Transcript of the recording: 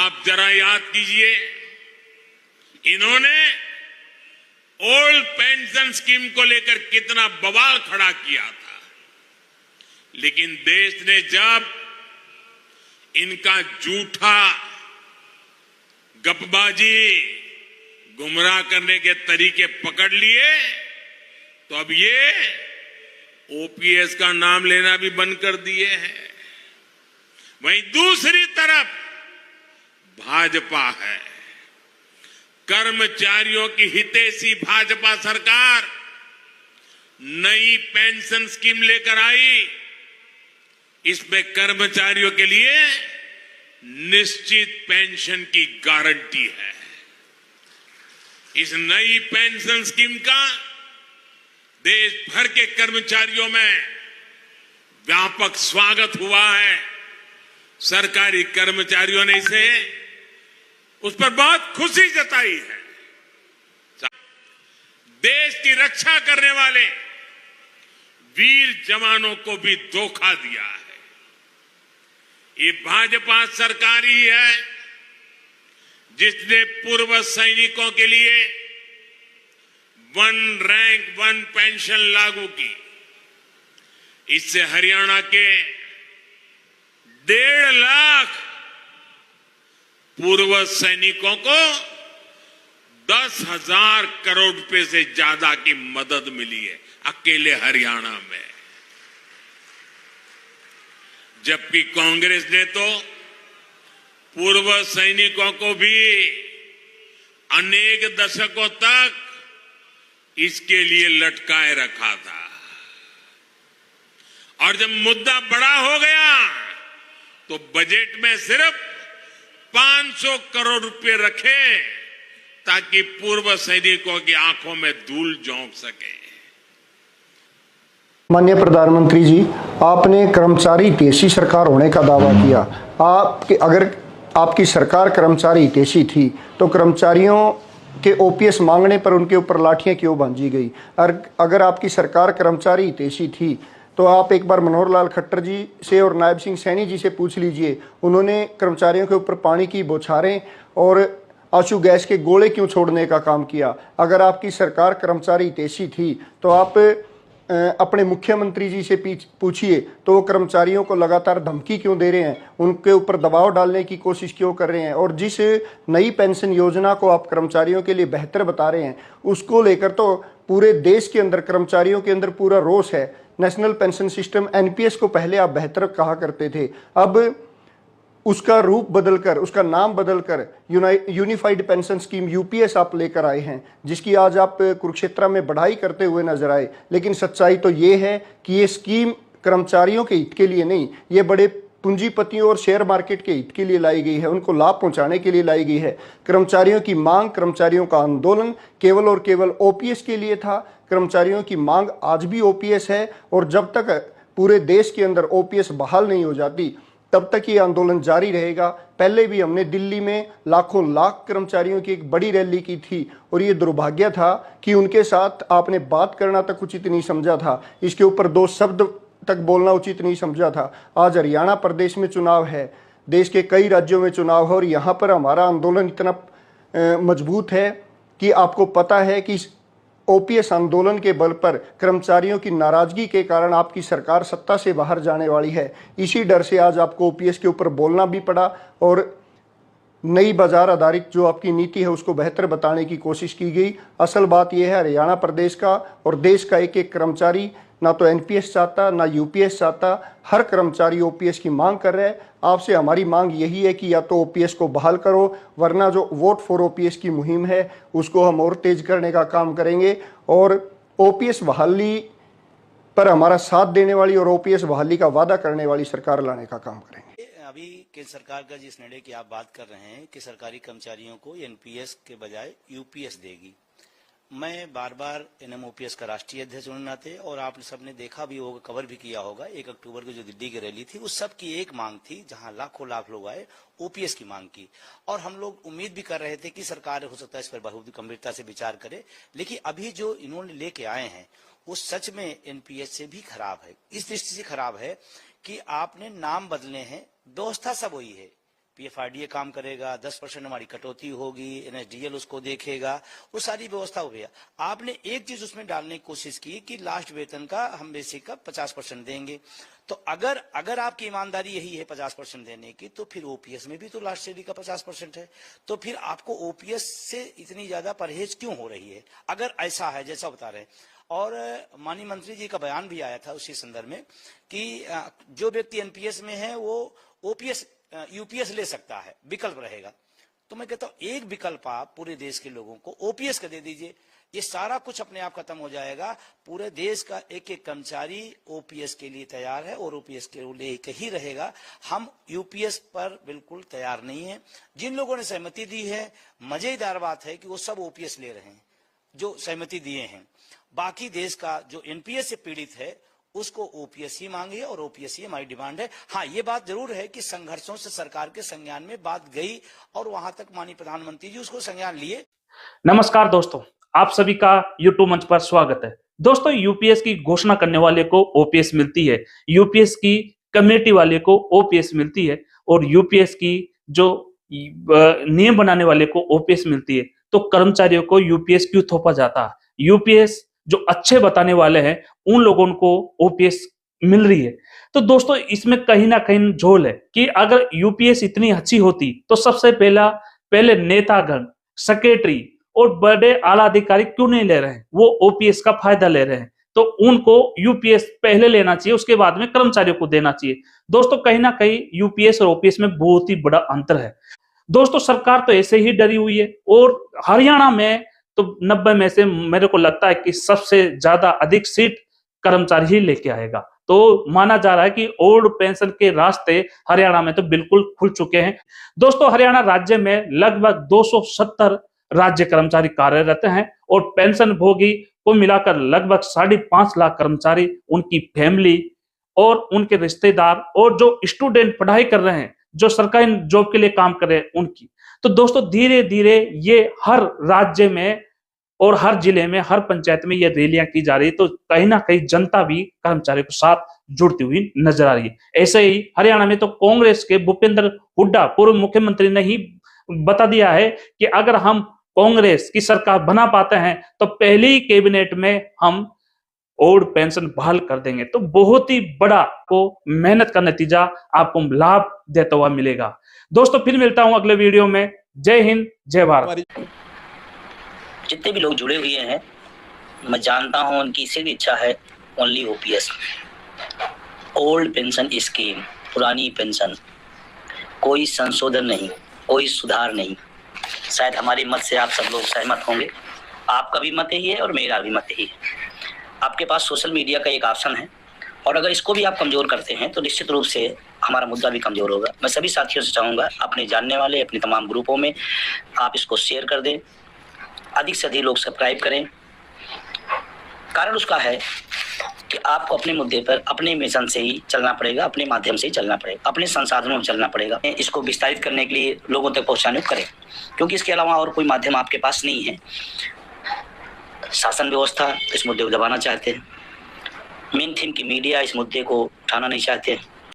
आप जरा याद कीजिए, इन्होंने ओल्ड पेंशन स्कीम को लेकर कितना बवाल खड़ा किया था, लेकिन देश ने जब इनका झूठा गपबाजी, गुमराह करने के तरीके पकड़ लिए, तो अब ये ओपीएस का नाम लेना भी बंद कर दिए हैं। वहीं दूसरी तरफ भाजपा है, कर्मचारियों की हितैषी भाजपा सरकार नई पेंशन स्कीम लेकर आई। इसमें कर्मचारियों के लिए निश्चित पेंशन की गारंटी है। इस नई पेंशन स्कीम का देश भर के कर्मचारियों में व्यापक स्वागत हुआ है। सरकारी कर्मचारियों ने उस पर बहुत खुशी जताई है। देश की रक्षा करने वाले वीर जवानों को भी धोखा दिया है। ये भाजपा सरकार ही है जिसने पूर्व सैनिकों के लिए 1 रैंक 1 पेंशन लागू की। इससे हरियाणा के 1.5 लाख पूर्व सैनिकों को 10,000 करोड़ रुपए से ज्यादा की मदद मिली है अकेले हरियाणा में। जबकि कांग्रेस ने तो पूर्व सैनिकों को भी अनेक दशकों तक इसके लिए लटकाए रखा था, और जब मुद्दा बड़ा हो गया तो बजट में सिर्फ 500 करोड़ रुपए रखे ताकि पूर्व सैनिकों की आंखों में धूल झोंक सके। माननीय प्रधानमंत्री जी, आपने कर्मचारी हितैषी सरकार होने का दावा किया। अगर आपकी सरकार कर्मचारी हितैषी थी तो कर्मचारियों के ओपीएस मांगने पर उनके ऊपर लाठियां क्यों भांजी गई? और अगर आपकी सरकार कर्मचारी हितैषी थी तो आप एक बार मनोहर लाल खट्टर जी से और नायब सिंह सैनी जी से पूछ लीजिए, उन्होंने कर्मचारियों के ऊपर पानी की बौछारें और आंसू गैस के गोले क्यों छोड़ने का काम किया? अगर आपकी सरकार कर्मचारी हितैषी थी तो आप अपने मुख्यमंत्री जी से पूछिए तो वो कर्मचारियों को लगातार धमकी क्यों दे रहे हैं, उनके ऊपर दबाव डालने की कोशिश क्यों कर रहे हैं? और जिस नई पेंशन योजना को आप कर्मचारियों के लिए बेहतर बता रहे हैं, उसको लेकर तो पूरे देश के अंदर कर्मचारियों के अंदर पूरा रोष है। नेशनल पेंशन सिस्टम एनपीएस को पहले आप बेहतर कहा करते थे, अब उसका रूप बदलकर, उसका नाम बदलकर यूनिफाइड पेंशन स्कीम यूपीएस आप लेकर आए हैं, जिसकी आज आप कुरुक्षेत्र में बढ़ाई करते हुए नजर आए। लेकिन सच्चाई तो ये है कि ये स्कीम कर्मचारियों के हित के लिए नहीं, ये बड़े पूंजीपतियों और शेयर मार्केट के हित के लिए लाई गई है, उनको लाभ पहुंचाने के लिए लाई गई है। कर्मचारियों की मांग, कर्मचारियों का आंदोलन केवल और केवल ओपीएस के लिए था। कर्मचारियों की मांग आज भी ओपीएस है, और जब तक पूरे देश के अंदर ओपीएस बहाल नहीं हो जाती तब तक ये आंदोलन जारी रहेगा। पहले भी हमने दिल्ली में लाखों लाख कर्मचारियों की एक बड़ी रैली की थी, और ये दुर्भाग्य था कि उनके साथ आपने बात करना तक उचित नहीं समझा था, इसके ऊपर 2 शब्द तक बोलना उचित नहीं समझा था। आज हरियाणा प्रदेश में चुनाव है, देश के कई राज्यों में चुनाव है, और यहाँ पर हमारा आंदोलन इतना मजबूत है कि आपको पता है कि ओपीएस आंदोलन के बल पर कर्मचारियों की नाराजगी के कारण आपकी सरकार सत्ता से बाहर जाने वाली है। इसी डर से आज आपको ओपीएस के ऊपर बोलना भी पड़ा, और नई बाजार आधारित जो आपकी नीति है उसको बेहतर बताने की कोशिश की गई। असल बात यह है, हरियाणा प्रदेश का और देश का एक एक कर्मचारी ना तो एनपीएस चाहता, ना यूपीएस चाहता, हर कर्मचारी ओपीएस की मांग कर रहा है। आपसे हमारी मांग यही है कि या तो ओपीएस को बहाल करो, वरना जो वोट फॉर ओपीएस की मुहिम है उसको हम और तेज करने का काम करेंगे, और ओपीएस बहाली पर हमारा साथ देने वाली और ओपीएस बहाली का वादा करने वाली सरकार लाने का काम करेंगे। अभी केंद्र सरकार का जिस निर्णय की आप बात कर रहे हैं कि सरकारी कर्मचारियों को एनपीएस के बजाय यूपीएस देगी, मैं बार बार एनएमओपीएस का राष्ट्रीय अध्यक्ष होने नाते, और आप सबने देखा भी होगा, कवर भी किया होगा, 1 अक्टूबर को जो दिल्ली की रैली थी उस सब की एक मांग थी, जहां लाखों लाख लोग आए, ओपीएस की मांग की। और हम लोग उम्मीद भी कर रहे थे कि सरकार हो सकता है इस पर बहुत गंभीरता से विचार करे, लेकिन अभी जो इन्होंने लेके आए हैं वो सच में एनपीएस से भी खराब है। इस दृष्टि से खराब है कि आपने नाम बदले हैं, व्यवस्था सब वही है, पीएफआरडीए काम करेगा, 10% हमारी कटौती होगी, एनएसडीएल उसको देखेगा, वो सारी व्यवस्था हो गया। आपने एक चीज उसमें डालने की कोशिश की कि लास्ट वेतन का हम बेसिक का 50% देंगे। तो अगर आपकी ईमानदारी यही है 50% देने की, तो फिर ओपीएस में भी तो लास्ट सैलरी का 50% है। तो फिर आपको ओपीएस से इतनी ज्यादा परहेज क्यों हो रही है, अगर ऐसा है जैसा बता रहे हैं। और माननीय मंत्री जी का बयान भी आया था उसी संदर्भ में कि जो व्यक्ति एनपीएस में है वो ओपीएस यूपीएस ले सकता है, विकल्प रहेगा। तो मैं कहता हूं एक विकल्प आप पूरे देश के लोगों को ओपीएस का दे दीजिए, ये सारा कुछ अपने आप खत्म हो जाएगा। पूरे देश का एक एक कर्मचारी ओपीएस के लिए तैयार है और ओपीएस के लिए ही रहेगा। हम यूपीएस पर बिल्कुल तैयार नहीं है। जिन लोगों ने सहमति दी है, मजेदार बात है कि वो सब ओपीएस ले रहे हैं जो सहमति दिए हैं। बाकी देश का जो एनपीएस से पीड़ित है उसको ओपीएस ही मांगी है और ओपीएस ही हमारी डिमांड है। हाँ, ये बात जरूर है कि संघर्षों से सरकार के संज्ञान में बात गई और वहां तक माननीय प्रधानमंत्री जी उसको संज्ञान लिए। नमस्कार दोस्तों, आप सभी का यूट्यूब मंच पर स्वागत है। दोस्तों, यूपीएस की घोषणा करने वाले को ओपीएस मिलती है, यूपीएस की कम्युनिटी वाले को ओपीएस मिलती है और यूपीएस की जो नियम बनाने वाले को ओपीएस मिलती है। तो कर्मचारियों को यूपीएस क्यों थोपा जाता है? यूपीएस जो अच्छे बताने वाले हैं उन लोगों को ओपीएस मिल रही है। तो दोस्तों, इसमें कहीं ना कहीं झोल है कि अगर यूपीएस इतनी अच्छी होती तो सबसे पहले नेतागण, सेक्रेटरी और बड़े आला अधिकारी क्यों नहीं ले रहे हैं? वो ओपीएस का फायदा ले रहे हैं। तो उनको यूपीएस पहले लेना चाहिए, उसके बाद में कर्मचारियों को देना चाहिए। दोस्तों, कहीं ना कहीं यूपीएस और ओपीएस में बहुत ही बड़ा अंतर है। दोस्तों, सरकार तो ऐसे ही डरी हुई है और हरियाणा में तो 90 में से मेरे को लगता है कि सबसे ज्यादा अधिक सीट कर्मचारी ही लेके आएगा। तो माना जा रहा है कि ओल्ड पेंशन के रास्ते हरियाणा में तो बिल्कुल खुल चुके हैं। दोस्तों, हरियाणा राज्य में लगभग 270 राज्य कर्मचारी कार्यरत हैं और पेंशन भोगी को मिलाकर लगभग 5.5 लाख कर्मचारी, उनकी फैमिली और उनके रिश्तेदार और जो स्टूडेंट पढ़ाई कर रहे हैं, जो सरकारी जॉब के लिए काम कर रहे हैं उनकी। तो दोस्तों, धीरे धीरे ये हर राज्य में और हर जिले में, हर पंचायत में ये रैलियां की जा रही है। तो कहीं ना कहीं जनता भी कर्मचारियों के साथ जुड़ती हुई नजर आ रही है। ऐसे ही हरियाणा में तो कांग्रेस के भूपेंद्र हुड्डा, पूर्व मुख्यमंत्री ने ही बता दिया है कि अगर हम कांग्रेस की सरकार बना पाते हैं तो पहली कैबिनेट में हम ओल्ड पेंशन बहाल कर देंगे। तो बहुत ही बड़ा को मेहनत का नतीजा आपको लाभ देता हुआ मिलेगा। दोस्तों, फिर मिलता हूं अगले वीडियो में। जय हिंद, जय भारत। जितने भी लोग जुड़े हुए हैं, मैं जानता हूं उनकी सिर्फ इच्छा है only OPS, old pension scheme, पुरानी पेंशन, कोई संशोधन नहीं, कोई सुधार नहीं। शायद हमारे मत से आप सब लोग सहमत होंगे। आपका भी मत यही है और मेरा भी मत यही है। आपके पास सोशल मीडिया का एक ऑप्शन है और अगर इसको भी आप कमजोर करते हैं तो निश्चित रूप से हमारा मुद्दा भी कमजोर होगा। मैं सभी साथियों से चाहूँगा, अपने जानने वाले अपने तमाम ग्रुपों में आप इसको शेयर कर दें, अधिक से अधिक लोग सब्सक्राइब करें। कारण उसका है कि आपको अपने मुद्दे पर अपने मिशन से ही चलना पड़ेगा, अपने माध्यम से ही चलना पड़ेगा, अपने संसाधनों में चलना पड़ेगा। इसको विस्तारित करने के लिए लोगों तक पहुंचाने को करें, क्योंकि इसके अलावा और कोई माध्यम आपके पास नहीं है। शासन व्यवस्था इस मुद्दे को दबाना चाहते हैं, मेन थीम की मीडिया इस मुद्दे को उठाना नहीं चाहते हैं।